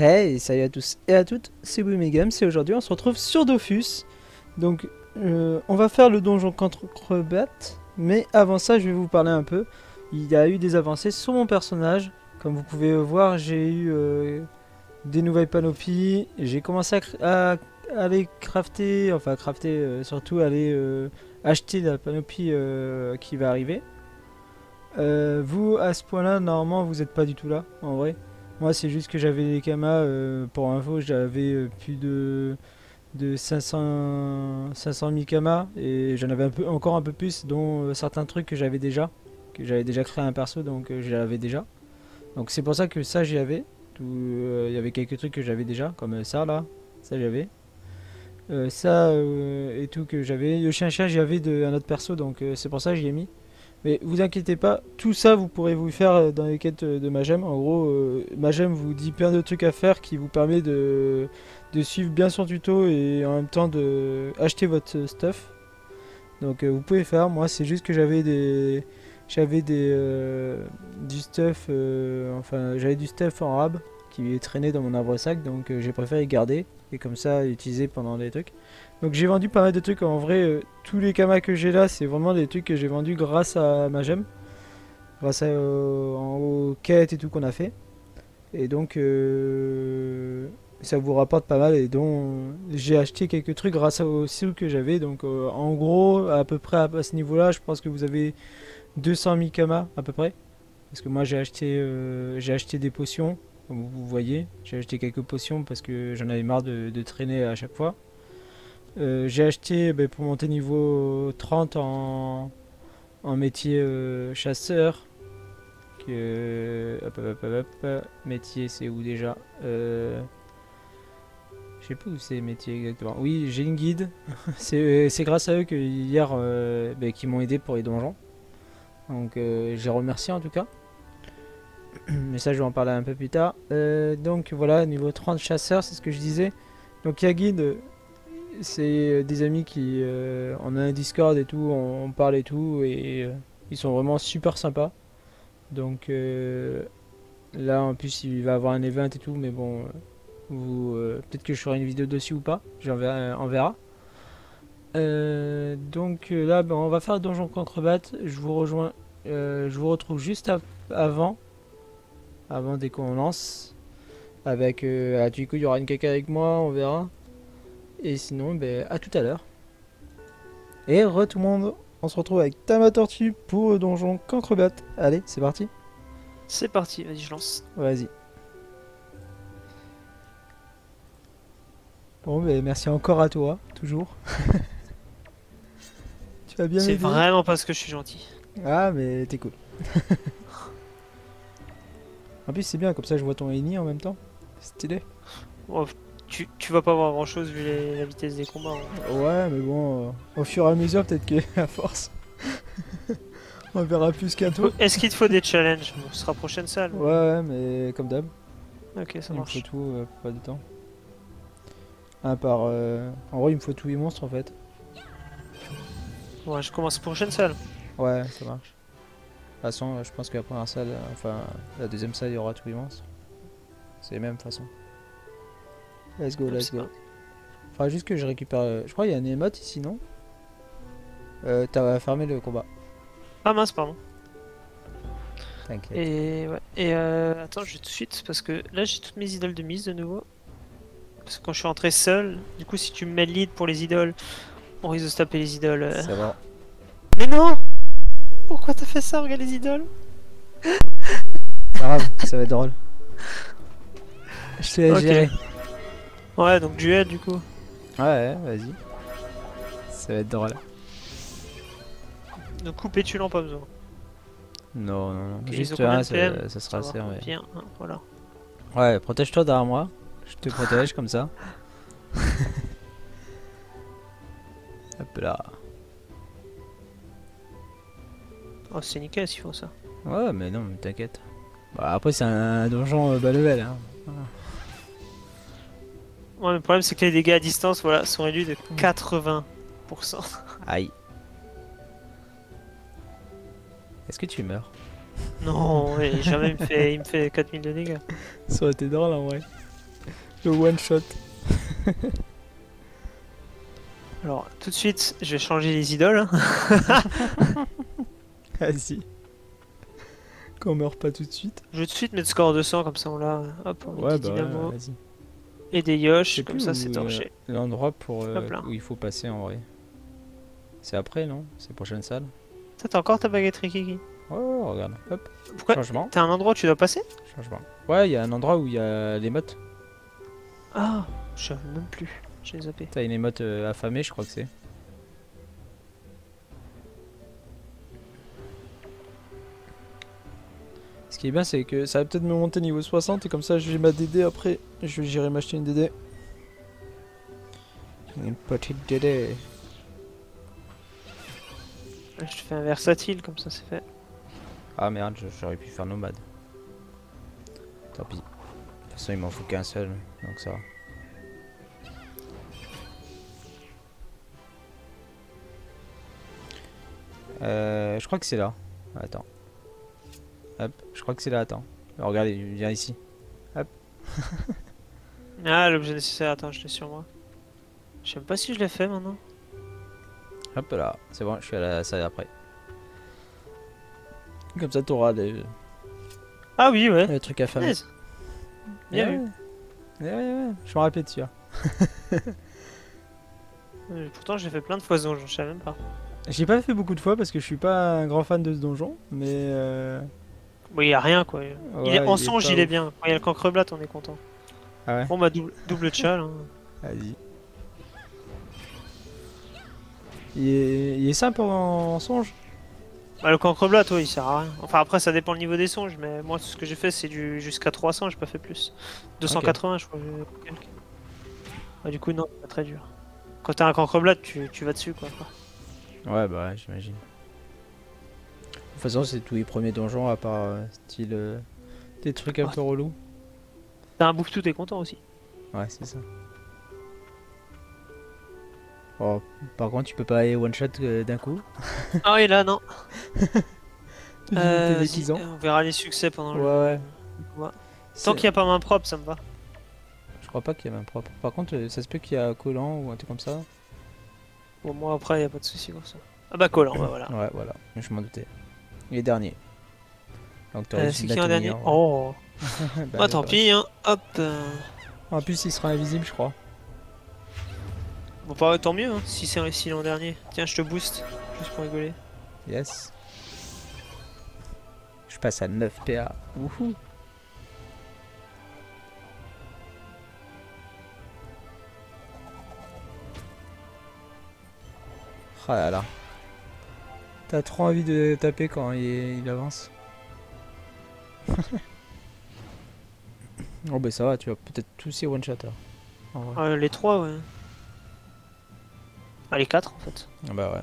Hey, salut à tous et à toutes, c'est Wimegame, et aujourd'hui on se retrouve sur Dofus. Donc on va faire le donjon contre Crobat, mais avant ça je vais vous parler un peu. Il y a eu des avancées sur mon personnage, comme vous pouvez voir j'ai eu des nouvelles panoplies, j'ai commencé à aller crafter, surtout aller acheter la panoplie qui va arriver. Vous à ce point là normalement vous n'êtes pas du tout là en vrai. Moi, c'est juste que j'avais des kamas, pour info, j'avais plus de 500 000 kamas et j'en avais encore un peu plus, dont certains trucs que j'avais déjà créé un perso, donc j'avais déjà. Donc c'est pour ça que ça j'y avais. Il y avait quelques trucs que j'avais déjà, comme ça là, ça j'avais. Et tout que j'avais. Le chien j'y avais un autre perso, donc c'est pour ça que j'y ai mis. Mais vous inquiétez pas, tout ça vous pourrez vous faire dans les quêtes de Magem. En gros, Magem vous dit plein de trucs à faire qui vous permet de suivre bien son tuto et en même temps de acheter votre stuff. Donc vous pouvez faire. Moi c'est juste que du stuff, j'avais du stuff en rab qui traînait dans mon arbre sac, donc j'ai préféré garder et comme ça utiliser pendant les trucs. Donc j'ai vendu pas mal de trucs. En vrai, tous les kamas que j'ai là, c'est vraiment des trucs que j'ai vendus grâce à ma gemme. Grâce aux quêtes et tout qu'on a fait. Et donc ça vous rapporte pas mal. Et donc j'ai acheté quelques trucs grâce aux sous que j'avais. Donc en gros, à peu près à ce niveau-là, je pense que vous avez 200 000 kamas à peu près. Parce que moi j'ai acheté des potions. Comme vous voyez, j'ai acheté quelques potions parce que j'en avais marre de traîner à chaque fois. J'ai acheté pour monter niveau 30 en métier chasseur. Métier, c'est où déjà Je sais plus où c'est métier exactement. Oui, j'ai une guide. C'est grâce à eux que hier qui m'ont aidé pour les donjons. Donc je les remercie en tout cas. Mais ça je vais en parler un peu plus tard. Donc voilà, niveau 30 chasseur, c'est ce que je disais. Donc il y a guide. C'est des amis qui on a un Discord et tout, on parle et tout, et ils sont vraiment super sympas. Donc là en plus il va avoir un event et tout, mais bon, peut-être que je ferai une vidéo dessus ou pas, on verra. Donc là on va faire donjon contre bat. Je vous rejoins, je vous retrouve juste avant dès qu'on lance. Avec du coup il y aura une caca avec moi, on verra. Et sinon, à tout à l'heure. Et tout le monde, on se retrouve avec Tama Tortue pour Donjon Cancrebat. Allez, c'est parti. C'est parti, vas-y, je lance. Vas-y. Bon, merci encore à toi, toujours. Tu vas bien C'est m'aider. vraiment parce que je suis gentil. Ah, mais t'es cool. En plus, c'est bien, comme ça je vois ton ennemi en même temps. Stylé. Oh, tu vas pas voir grand chose vu la vitesse des combats. Hein. Ouais, mais bon, au fur et à mesure, peut-être qu'à force, on verra plus qu'à toi. Est-ce qu'il te faut des challenges? Bon, ce sera prochaine salle. Ouais, mais comme d'hab. Ok, ça Il me marche. faut tout, pas de temps. En gros, il me faut tous les monstres en fait. Ouais, je commence prochaine salle. Ouais, ça marche. De toute façon, je pense que la première salle, la deuxième salle, il y aura tous les monstres. C'est les mêmes de toute façon. Let's go, let's go. Faudra juste que je récupère. Je crois qu'il y a un émote ici, non? T'as fermé le combat. Ah mince, pardon. T'inquiète. Et ouais. Et attends, je vais tout de suite parce que là j'ai toutes mes idoles de mise de nouveau. Parce que quand je suis entré seul, du coup, si tu me mets le lead pour les idoles, on risque de se taper les idoles. Ça va. Mais non! Pourquoi t'as fait ça? Regarde les idoles! Pas grave, ça va être drôle. Je te laisse gérer. Ouais, donc duel du coup. Ouais, vas-y. Ça va être drôle. Donc couper tu l'en pas besoin. Non, non, non. Okay, Juste un, ça sera assez. Ouais. Bien, hein, voilà. Ouais, protège-toi derrière moi. Je te protège comme ça. Hop là. Oh, c'est nickel s'il faut ça. Ouais, mais non, mais t'inquiète. Bah, après, c'est un donjon bas level. Hein. Voilà. Ouais, mais le problème c'est que les dégâts à distance voilà, sont réduits de 80%. Aïe. Est-ce que tu meurs? Non, jamais il me fait 4000 de dégâts. Ça aurait été drôle en vrai. Le one shot. Alors, tout de suite, je vais changer les idoles. Hein. Vas-y. Qu'on meurt pas tout de suite. Je vais tout de suite mettre score 200, comme ça on l'a. Hop, on met Ouais, des bah ouais, dynamos vas-y. et des Je yosh, sais comme plus ça où, c'est torché. l'endroit pour Hop là. où il faut passer en vrai. C'est après, non? C'est prochaine salle. Ça, t'as encore ta baguette Rikiki? Ouais, ouais, regarde. Hop. Pourquoi? Changement. T'as un endroit où tu dois passer? Changement. Ouais, il y a un endroit où il y a l'émote. Ah, je savais même plus. J'ai zappé. T'as une émote affamée, je crois que c'est. Ce qui est bien, c'est que ça va peut-être me monter niveau 60 et comme ça j'ai ma DD après. J'irai m'acheter une DD. Une petite DD. Je te fais un versatile, comme ça c'est fait. Ah merde, j'aurais pu faire nomade. Tant pis. De toute façon, il m'en faut qu'un seul, donc ça va. Je crois que c'est là. Attends. Hop, je crois que c'est là, attends. Alors, regardez, viens ici. Hop. Ah, l'objet nécessaire, attends, je l'ai sur moi. Je sais même pas si je l'ai fait maintenant. Hop là, c'est bon, je suis à la salle après. Comme ça, t'auras Ah oui, ouais. les trucs à faire. Punaise. Bien vu. Ouais, je me rappelle dessus. Pourtant, j'ai fait plein de fois ce donjon, je savais même pas. J'ai pas fait beaucoup de fois parce que je suis pas un grand fan de ce donjon, mais Bon, y a rien quoi. Il est ouais, en il est songe, pas il est ouf. bien. Quand il y a le cancreblat, on est content. Ah ouais, Bon, bah, double tchal. Hein. vas-y. Il est simple en songe. Bah, le cancreblat, toi, il sert à rien. Enfin, après, ça dépend le niveau des songes, mais moi, tout ce que j'ai fait, c'est du jusqu'à 300, j'ai pas fait plus. 280, je crois. Bah, du coup, non, c'est pas très dur. Quand t'as un cancreblat, tu vas dessus quoi. Ouais, bah ouais, j'imagine. De toute façon, c'est tous les premiers donjons à part style des trucs un peu relous. T'as un bouffe tout, t'es content aussi. Ouais, c'est ça. Oh, par contre, tu peux pas aller one shot d'un coup. Ah oui, là, non. T'es Vas-y, déguisant. on verra les succès pendant Ouais, le combat. C'est- Tant qu'il n'y a pas main propre, ça me va. Je crois pas qu'il y a main propre. Par contre, ça se peut qu'il y a collant ou un truc comme ça. Bon, moi, après, y a pas de soucis pour ça. Ah bah, collant, bah voilà. Ouais, voilà, je m'en doutais. Il est dernier. Donc t'aurais C'est dû qui en dernier? l'attenir. Oh, bah tant pis, hein. Hop. En plus, il sera invisible, je crois. Bon, pas tant mieux, hein, si c'est s'il est en dernier. Tiens, je te booste, juste pour rigoler. Yes. Je passe à 9 PA. Wouhou. Ah là là. T'as trop envie de taper quand il avance. Oh bah ça va, tu vas peut-être tous ces one-shot alors. Les 3, ouais. Ah, les 4 en fait. Ah bah ouais.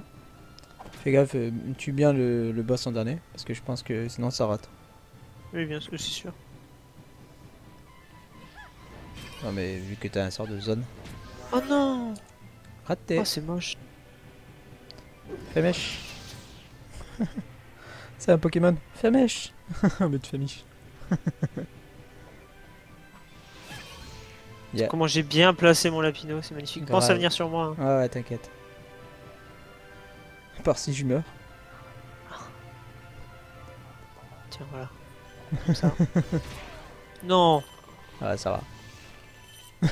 Fais gaffe, tue bien le boss en dernier, parce que je pense que sinon ça rate. Oui, bien sûr, c'est sûr. Non mais vu que t'as un sort de zone. Oh non! Raté. Oh, c'est moche. Femèche. C'est un Pokémon. Femèche. Mais de Femiche. Yeah. Comment j'ai bien placé mon lapino, c'est magnifique. Pense à Grave. venir sur moi. Hein. Ouais, ouais, t'inquiète. À part si je meurs. Tiens, voilà. Comme ça. Non! Ah, ça va.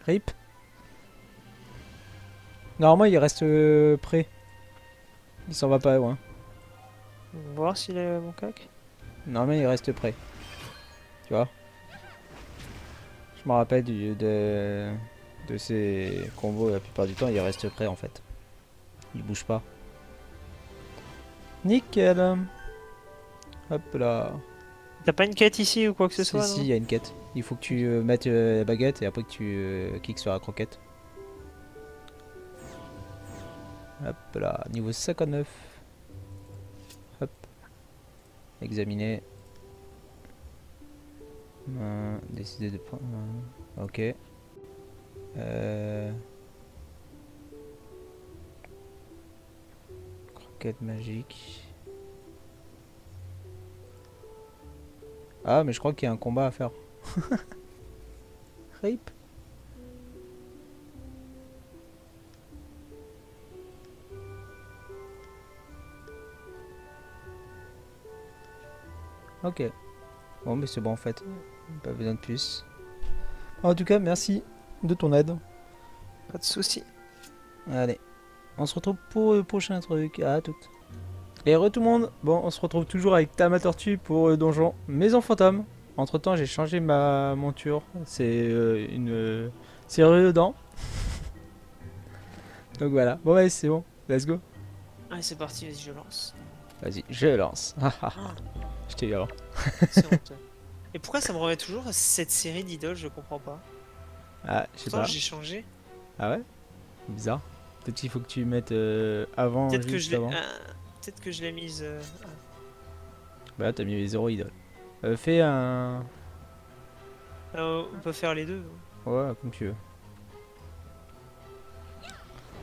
RIP. Normalement, il reste près. Il s'en va pas loin. On va voir s'il est mon cac. Normalement, il reste près. Tu vois? Je me rappelle de ces combos, la plupart du temps, il reste près en fait. Il bouge pas. Nickel. Hop là. T'as pas une quête ici ou quoi que ce soit? Si, Non il y a une quête. Il faut que tu mettes la baguette et après que tu cliques sur la croquette. Hop là, niveau 59. Hop. Examiner. Décider de prendre. Ok. Croquette magique. Ah, mais je crois qu'il y a un combat à faire. RIP. Ok. Bon, mais c'est bon en fait. Pas besoin de plus. En tout cas, merci de ton aide. Pas de soucis. Allez. On se retrouve pour le prochain truc. À toutes. Et re tout le monde. Bon, on se retrouve toujours avec Tama Tortue pour Donjon Maison Fantôme. Entre temps, j'ai changé ma monture. C'est une serrure dedans. Donc voilà. Bon, ouais, c'est bon. Let's go. Allez, c'est parti, vas-y, je lance. Vas-y, je lance. Je t'ai eu avant. C'est honteux. Et pourquoi ça me remet toujours cette série d'idoles, je comprends pas. Ah, je sais Pourtant, pas. j'ai changé. Ah ouais? Bizarre. Peut-être qu'il faut que tu mettes avant, Peut-être que juste je l'ai avant. peut-être que je l'ai mise. Bah là, t'as mis les 0 idoles. Fais un... On peut faire les deux. Ouais, comme tu veux.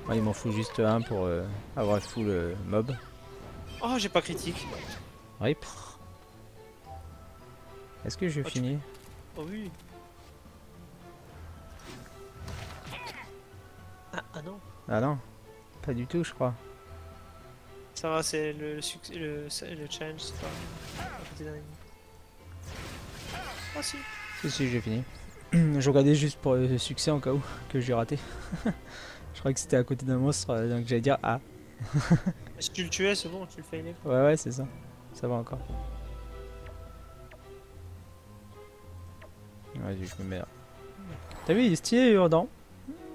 Moi, il m'en faut juste un pour avoir full mob. Oh, j'ai pas critique. Rip. Est-ce que je Oh, finis? Oh oui. Ah non. Ah non, pas du tout, je crois. Ça va, c'est le succès, le challenge, c'est pas à côté d'un ennemi. Ah si. Si, j'ai fini. Je regardais juste pour le succès en cas où que j'ai raté. Je crois que c'était à côté d'un monstre, donc j'allais dire ah. Si tu le tuais, c'est bon, tu le fais aimer. Ouais, c'est ça. Ça va encore. Vas-y, je me mets là. T'as vu, il est stylé, Urdan.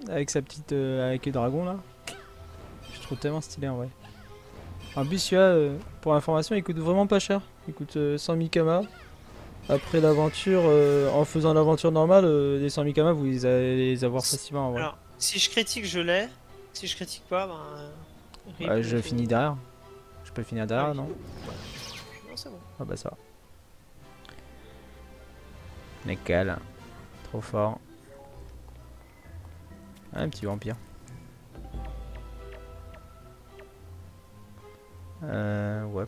Avec sa petite. Avec le dragon là. Je trouve tellement stylé en vrai. En plus, celui-là, pour information, il coûte vraiment pas cher. Il coûte 100 000 kamas. Après l'aventure, en faisant l'aventure normale, les 100 000 kamas, vous allez les avoir facilement en vrai. Alors, si je critique, je l'ai. Si je critique pas, ben. Ouais, je finis derrière. Je peux finir derrière, Ah oui. non? Non, c'est bon. Ah bah ça va. Nickel. Trop fort. Ah, un petit vampire. Ouais.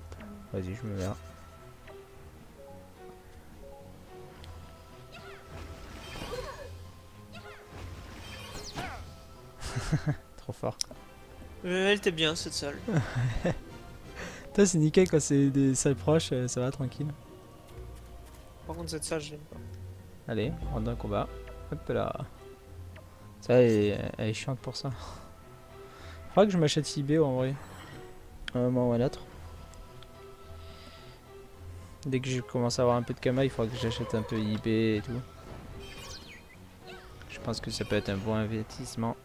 Vas-y, je me mets là. Trop fort. Elle était bien cette salle. Toi, c'est nickel quand c'est des salles proches, ça va tranquille. Par contre, cette salle, je l'aime pas. Allez, on rentre dans le combat. Hop là. Ça, elle est chiante pour ça. Faudra que je m'achète eBay en vrai. Un moment ou un autre. Dès que je commence à avoir un peu de kama, il faudra que j'achète un peu eBay et tout. Je pense que ça peut être un bon investissement.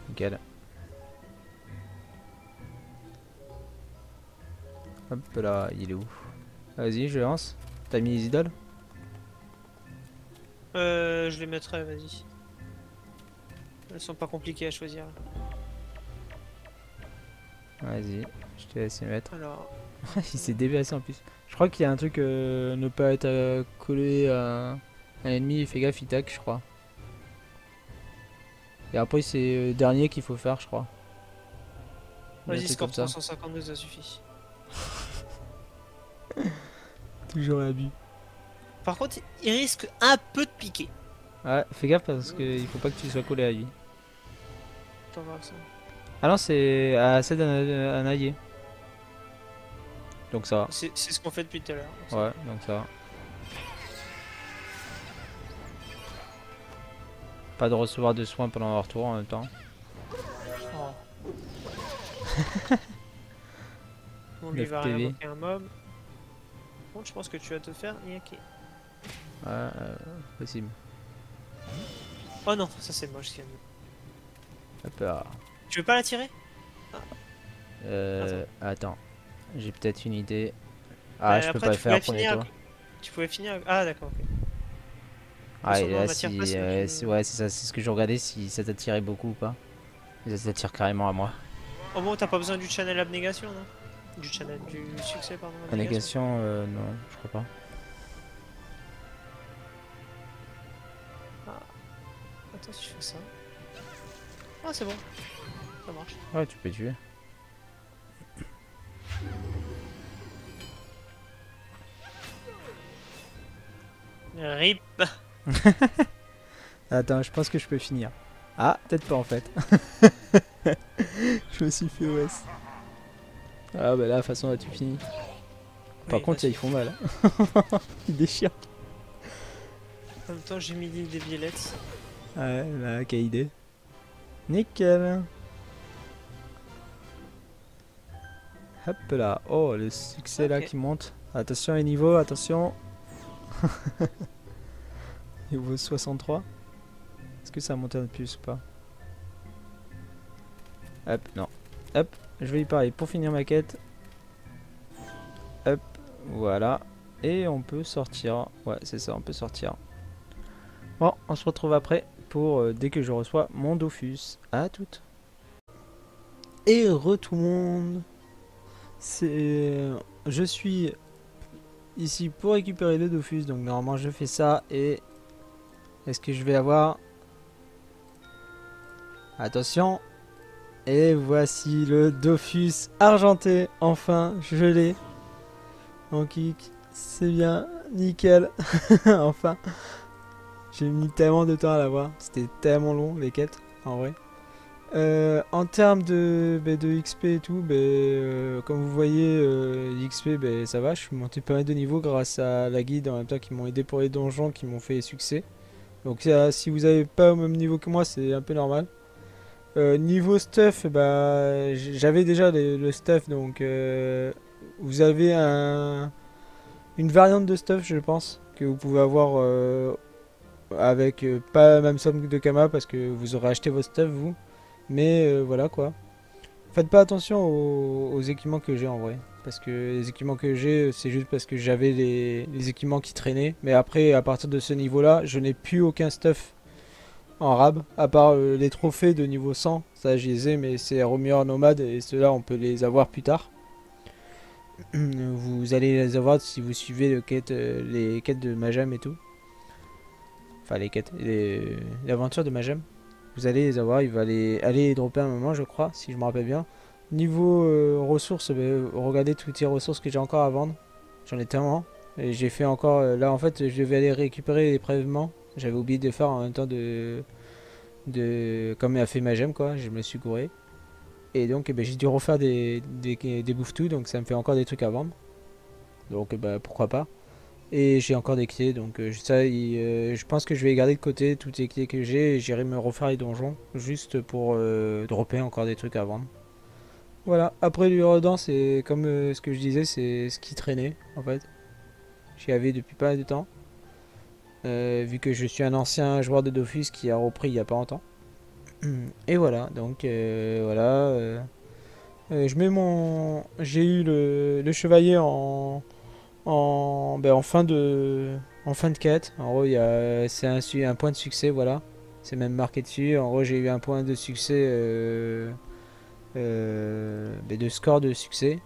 Nickel. Hop là, il est où? Vas-y, je lance. T'as mis les idoles? Je les mettrai, vas-y. Elles sont pas compliquées à choisir. Vas-y, je te laisse les mettre. Alors, Il s'est déplacé en plus. Je crois qu'il y a un truc, ne pas être collé à un ennemi, fais gaffe, il tac, je crois. Et après, c'est le dernier qu'il faut faire, je crois. vas-y, Un truc score comme ça. 352, ça suffit. Toujours abus. Par contre, il risque un peu de piquer. Ouais, fais gaffe parce qu'il faut pas que tu sois collé à lui. Attends, voir ça. Ah non, c'est à celle d'un allié. Donc ça va. C'est ce qu'on fait depuis tout à l'heure. Ouais, donc ça va. Pas de recevoir de soins pendant leur tour en même temps. Oh. On lui 9 va PV. réinvoquer un mob. Par contre, je pense que tu vas te faire niaquer. Ouais, possible. Oh non, ça c'est moche. Hop là. Tu veux pas la tirer? Attends. J'ai peut-être une idée. Ah, je peux pas le faire premier tour. Tu pouvais finir. Ah, d'accord, ok. Ah, et on là, m'attire si, pas, ouais, c'est c'est ça, c'est ce que je regardais, si ça t'attirait beaucoup ou pas. Et ça t'attire carrément à moi. Oh bon, t'as pas besoin du channel abnégation, non? Du channel du succès, pardon. La négation, non, je crois pas. Attends, si je fais ça. Ah, c'est bon. Ça marche. Ouais, tu peux tuer. RIP. Attends, je pense que je peux finir. Ah, peut-être pas en fait. Je me suis fait OS. Ah bah là, de toute façon, là, tu finis. Par Oui, contre, là, ils font mal. Hein. Ils déchirent. en même temps, j'ai mis des violettes. Ouais, là, quelle idée. Nickel. Hop là. Oh, le succès là Ok. qui monte. Attention les niveaux, attention. Niveau 63. Est-ce que ça a monté un peu plus ou pas? Hop, non. Hop, je vais y parler pour finir ma quête. Hop, voilà. Et on peut sortir. Ouais, c'est ça, on peut sortir. Bon, on se retrouve après pour dès que je reçois mon Dofus. À toutes. Et tout le monde. Je suis ici pour récupérer le Dofus. Donc normalement je fais ça et est-ce que je vais avoir... Attention. Et voici le Dofus argenté. Enfin, je l'ai. En kick. C'est bien. Nickel. Enfin. J'ai mis tellement de temps à l'avoir. C'était tellement long les quêtes. En vrai. En termes de XP et tout, comme vous voyez, l'XP, ça va. Je suis monté pas mal de niveaux grâce à la guide en même temps qui m'ont aidé pour les donjons, qui m'ont fait succès. Donc si vous n'avez pas au même niveau que moi, c'est un peu normal. Niveau stuff, j'avais déjà le stuff, donc vous avez une variante de stuff, je pense, que vous pouvez avoir avec pas la même somme de Kama parce que vous aurez acheté votre stuff vous. Mais voilà quoi. Faites pas attention aux équipements que j'ai en vrai. Parce que les équipements que j'ai, c'est juste parce que j'avais les équipements qui traînaient. Mais après, à partir de ce niveau-là, je n'ai plus aucun stuff en rab. À part les trophées de niveau 100. Ça, je les ai, mais c'est Romueur Nomade. Et ceux-là, on peut les avoir plus tard. Vous allez les avoir si vous suivez les quêtes de Majam et tout. Enfin, les aventures de Majam. Vous allez les avoir, il va aller les dropper un moment je crois, si je me rappelle bien. Niveau ressources, regardez toutes les ressources que j'ai encore à vendre. J'en ai tellement. Et j'ai fait encore, là en fait je devais aller récupérer les prélèvements. J'avais oublié de faire en même temps comme a fait ma gemme quoi, je me suis gouré. Et donc j'ai dû refaire des bouffes-tout, donc ça me fait encore des trucs à vendre. Donc pourquoi pas. Et j'ai encore des clés, donc je pense que je vais garder de côté toutes les clés que j'ai et j'irai me refaire les donjons, juste pour dropper encore des trucs à vendre. Voilà, après le redans, c'est comme ce que je disais, c'est ce qui traînait en fait. J'y avais depuis pas mal de temps. Vu que je suis un ancien joueur de Dofus qui a repris il y a pas longtemps. Et voilà, donc je mets j'ai eu le chevalier en fin de quête. En gros, c'est un point de succès, voilà. C'est même marqué dessus. En gros, j'ai eu un point de succès, de score de succès.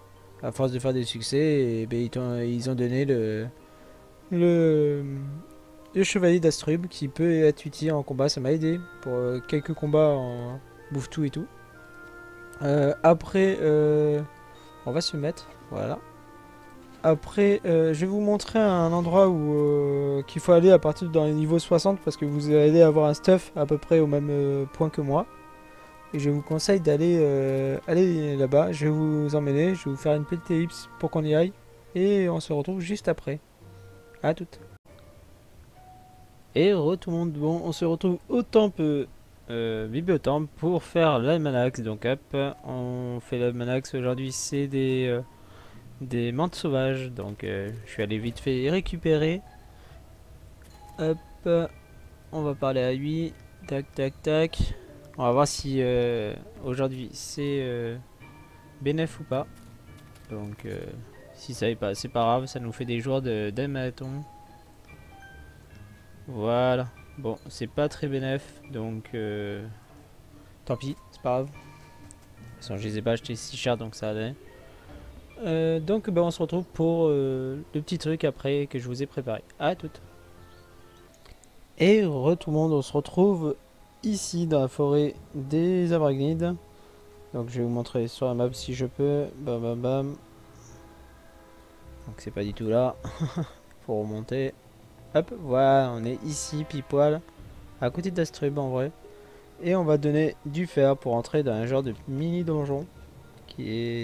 À force de faire des succès, et ils ont donné le, le chevalier d'Astrub qui peut être utile en combat. Ça m'a aidé pour quelques combats en bouffe-tout et tout. Après, on va se mettre, voilà. Après, je vais vous montrer un endroit où qu'il faut aller à partir dans les niveaux 60 parce que vous allez avoir un stuff à peu près au même point que moi. Et je vous conseille d'aller aller là-bas. Je vais vous emmener, je vais vous faire une petite ellipse pour qu'on y aille. Et on se retrouve juste après. À toutes. Et tout le monde, bon, on se retrouve au temple bibliotemple pour faire l'almanax. Donc hop, on fait l'almanax aujourd'hui, c'est des menthes sauvages, donc je suis allé vite fait les récupérer. Hop, on va parler à lui. Tac, tac, tac. On va voir si aujourd'hui c'est bénéf ou pas. Donc si ça n'est pas, c'est pas grave, ça nous fait des jours d'admarathon. Voilà. Bon, c'est pas très bénéf, donc tant pis, c'est pas grave. De toute façon, je les ai pas achetés si cher, donc ça allait. Donc on se retrouve pour le petit truc après que je vous ai préparé. À toutes. Et tout le monde, on se retrouve ici dans la forêt des Arachnides. Donc je vais vous montrer sur la map si je peux. Bam bam bam. Donc c'est pas du tout là. Faut remonter. Hop, voilà, on est ici, pile poil. À côté d'Astrub en vrai. Et on va donner du fer pour entrer dans un genre de mini donjon.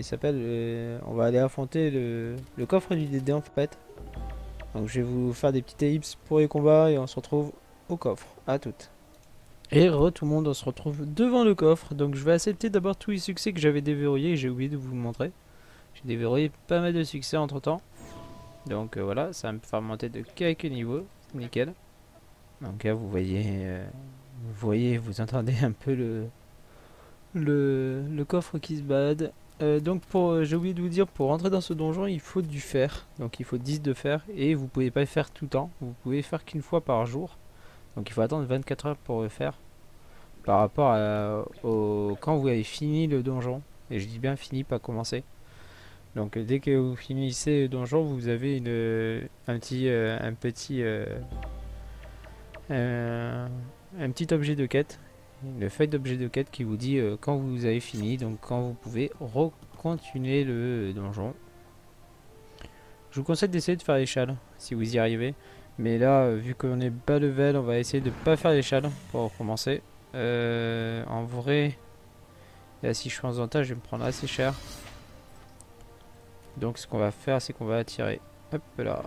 s'appelle... on va aller affronter le coffre du Dédé en fait. Donc je vais vous faire des petits tips pour les combats et on se retrouve au coffre. À toutes. Et tout le monde, on se retrouve devant le coffre. Donc je vais accepter d'abord tous les succès que j'avais déverrouillés. J'ai oublié de vous montrer. J'ai déverrouillé pas mal de succès entre temps. Donc voilà, ça va me faire monter de quelques niveaux. Nickel. Donc là vous entendez un peu le coffre qui se balade. Donc j'ai oublié de vous dire, pour rentrer dans ce donjon, il faut du fer. Donc il faut 10 de fer et vous pouvez pas le faire tout le temps. Vous pouvez faire qu'une fois par jour. Donc il faut attendre 24 heures pour le faire. Par rapport au quand vous avez fini le donjon. Et je dis bien fini, pas commencé. Donc dès que vous finissez le donjon, vous avez un petit objet de quête, une feuille d'objet de quête qui vous dit quand vous avez fini, donc quand vous pouvez recontinuer le donjon. Je vous conseille d'essayer de faire l'échelle si vous y arrivez. Mais là, vu qu'on est bas level, on va essayer de pas faire l'échelle pour commencer. En vrai, là, si je suis en avantage, je vais me prendre assez cher. Donc ce qu'on va faire, c'est qu'on va attirer. Hop là.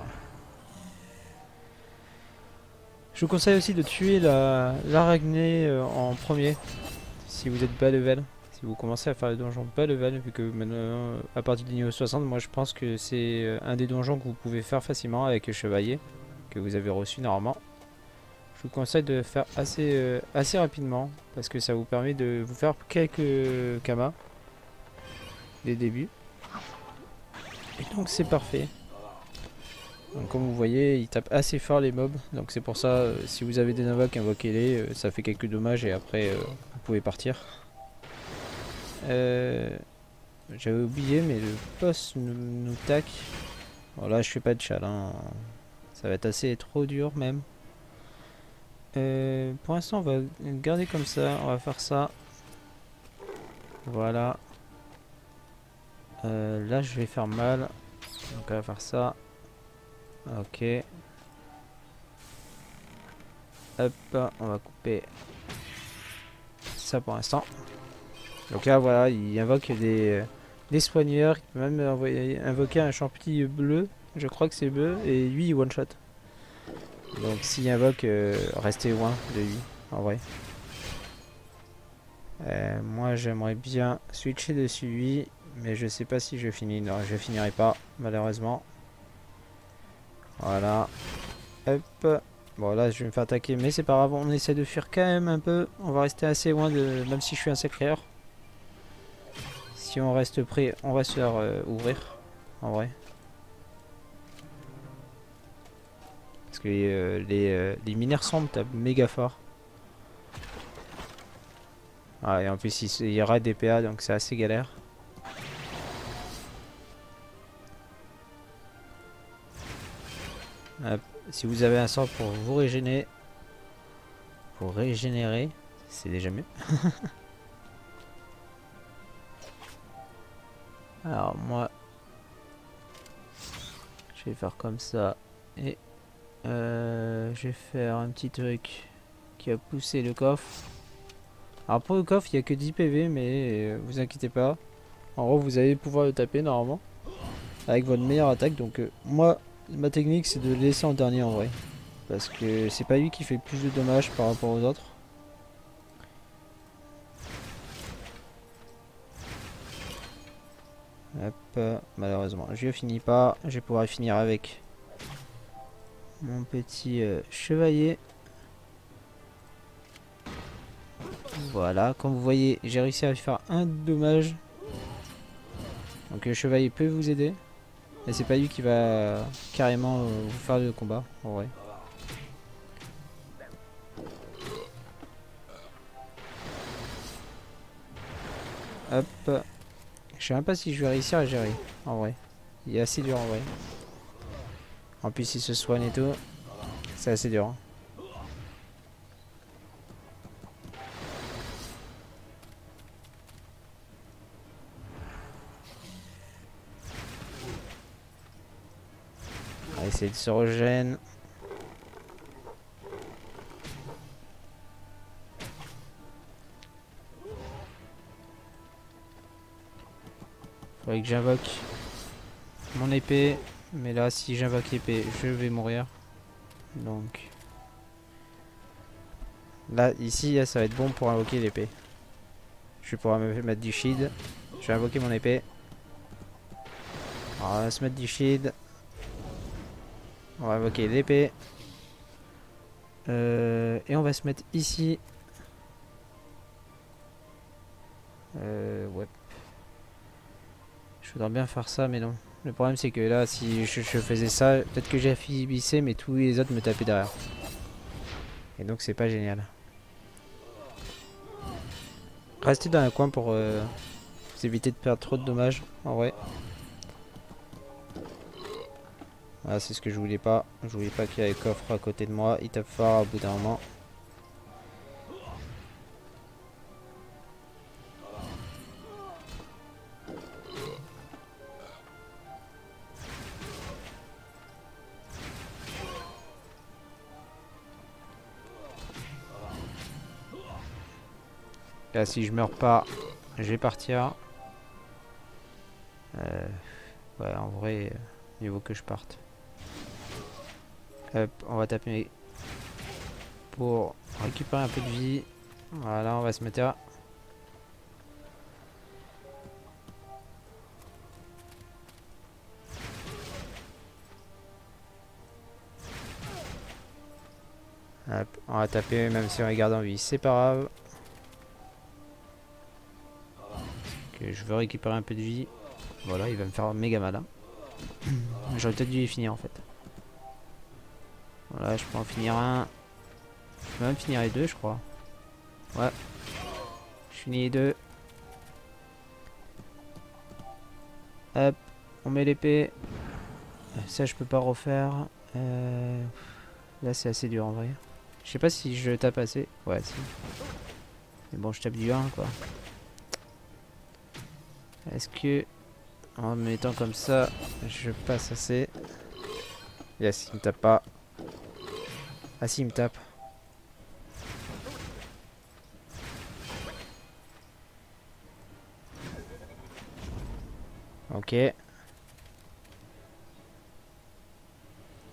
Je vous conseille aussi de tuer l'araignée en premier. Si vous êtes bas level. Si vous commencez à faire les donjons bas level. Vu que maintenant, à partir du niveau 60, moi je pense que c'est un des donjons que vous pouvez faire facilement avec le chevalier. Que vous avez reçu normalement. Je vous conseille de le faire assez rapidement. Parce que ça vous permet de vous faire quelques kamas. Dès le début. Et donc c'est parfait. Donc, comme vous voyez, il tape assez fort les mobs. Donc c'est pour ça, si vous avez des invoques, invoquez-les. Ça fait quelques dommages et après vous pouvez partir. J'avais oublié, mais le boss nous tac. Bon là je fais pas de chal, hein. Ça va être assez trop dur même. Pour l'instant on va garder comme ça, on va faire ça. Voilà. Là je vais faire mal. Donc on va faire ça. Ok. Hop, on va couper ça pour l'instant. Donc là voilà, il invoque des soigneurs. Il peut même invoquer un champi bleu. Je crois que c'est bleu. Et lui il one shot. Donc s'il invoque, restez loin de lui. En vrai. Moi j'aimerais bien switcher dessus lui. Mais je sais pas si je finis. Non, je finirai pas malheureusement. Voilà. Hop. Bon là je vais me faire attaquer. Mais c'est pas grave. On essaie de fuir quand même un peu. On va rester assez loin de... Même si je suis un sacreur. Si on reste prêt, on va se faire ouvrir. En vrai. Parce que les mineurs sombres tapent méga fort. Ah, et en plus il y aura des PA donc c'est assez galère. Hop. Si vous avez un sort pour vous régénérer, c'est déjà mieux. Alors moi, je vais faire comme ça et je vais faire un petit truc qui va pousser le coffre. Alors pour le coffre, il n'y a que 10 PV, mais vous inquiétez pas. En gros, vous allez pouvoir le taper normalement avec votre meilleure attaque. Donc moi, ma technique, c'est de le laisser en dernier en vrai. Parce que c'est pas lui qui fait le plus de dommages par rapport aux autres. Hop, malheureusement, je finis pas. Je vais pouvoir finir avec mon petit chevalier. Voilà, comme vous voyez, j'ai réussi à faire un dommage. Donc le chevalier peut vous aider. Mais c'est pas lui qui va carrément vous faire le combat, en vrai. Hop. Je sais même pas si je vais réussir à gérer, en vrai. Il est assez dur, en vrai. En plus, il se soigne et tout. C'est assez dur. Hein. On va essayer de se régénérer. Faudrait que j'invoque mon épée. Mais là, si j'invoque l'épée, je vais mourir. Donc... Là, ici, là, ça va être bon pour invoquer l'épée. Je vais pouvoir me mettre du shield. Je vais invoquer mon épée. Alors, on va se mettre du shield. On va invoquer l'épée. Et on va se mettre ici. Ouais. Je voudrais bien faire ça, mais non. Le problème, c'est que là, si je faisais ça, peut-être que j'affaiblissais, mais tous les autres me tapaient derrière. Et donc, c'est pas génial. Restez dans un coin pour vous éviter de perdre trop de dommages, en vrai. Voilà, c'est ce que je voulais pas. Je voulais pas qu'il y ait un coffre à côté de moi. Il tape fort au bout d'un moment. Là, si je meurs pas, je vais partir. Ouais, en vrai, il vaut que je parte. Hop, on va taper pour récupérer un peu de vie. Voilà, on va se mettre là. Hop, on va taper même si on les garde en vie, c'est pas grave. Que je veux récupérer un peu de vie. Voilà, il va me faire méga mal. Hein. J'aurais peut-être dû les finir en fait. Voilà, je peux en finir un. Je peux même finir les deux, je crois. Ouais. Je finis les deux. Hop, on met l'épée. Ça, je peux pas refaire. Là, c'est assez dur en vrai. Je sais pas si je tape assez. Ouais, si. Mais bon, je tape du 1 quoi. Est-ce que en me mettant comme ça, je passe assez? Yes, il me tape pas. Ah si, il me tape. Ok.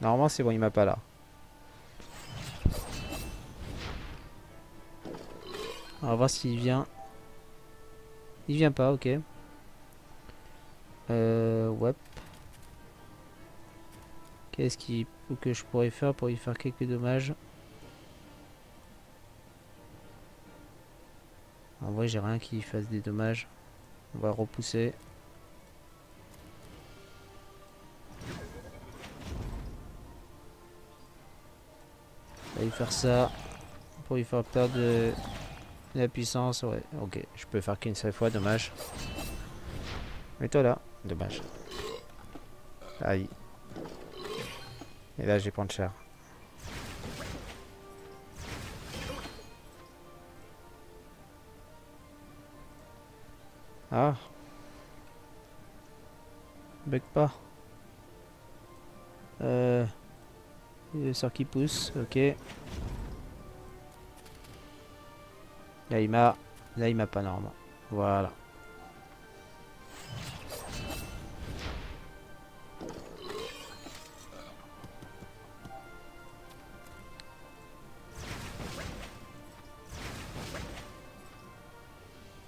Normalement, c'est bon, il m'a pas là. On va voir s'il vient. Il vient pas, ok. Ouais. Qu'est-ce que je pourrais faire pour lui faire quelques dommages? En vrai, j'ai rien qui fasse des dommages. On va repousser. On va lui faire ça. Pour lui faire perdre de la puissance. Ouais, ok. Je peux faire qu'une seule fois, dommage. Mets-toi là. Dommage. Aïe. Et là, je vais prendre cher. Ah. Bug pas. Le sort qui pousse, ok. Là il m'a pas normalement. Voilà.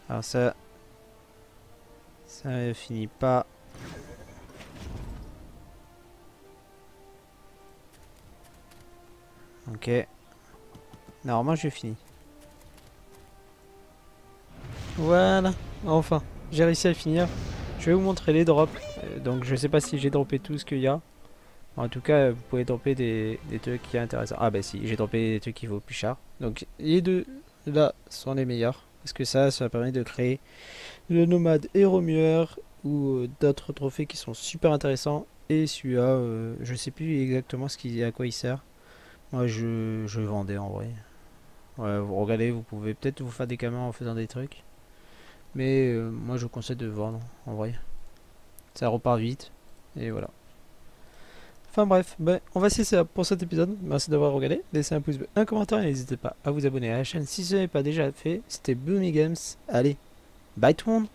Alors ça ne finit pas. Ok. Normalement je finis. Voilà, enfin, j'ai réussi à finir. Je vais vous montrer les drops. Donc je sais pas si j'ai droppé tout ce qu'il y a. En tout cas, vous pouvez dropper des trucs qui sont intéressants. Ah bah si, j'ai droppé des trucs qui vaut plus cher. Donc les deux là sont les meilleurs. Parce que ça permet de créer le nomade et remueur ou d'autres trophées qui sont super intéressants. Et celui-là, je sais plus exactement à quoi il sert. Moi je vendais en vrai. Ouais, vous regardez, vous pouvez peut-être vous faire des caméras en faisant des trucs. Mais moi je vous conseille de vendre en vrai. Ça repart vite. Et voilà. Enfin bref, ben, on va cesser là pour cet épisode. Merci d'avoir regardé. Laissez un pouce bleu, un commentaire et n'hésitez pas à vous abonner à la chaîne si ce n'est pas déjà fait. C'était Boomy Games. Allez, bye tout le monde!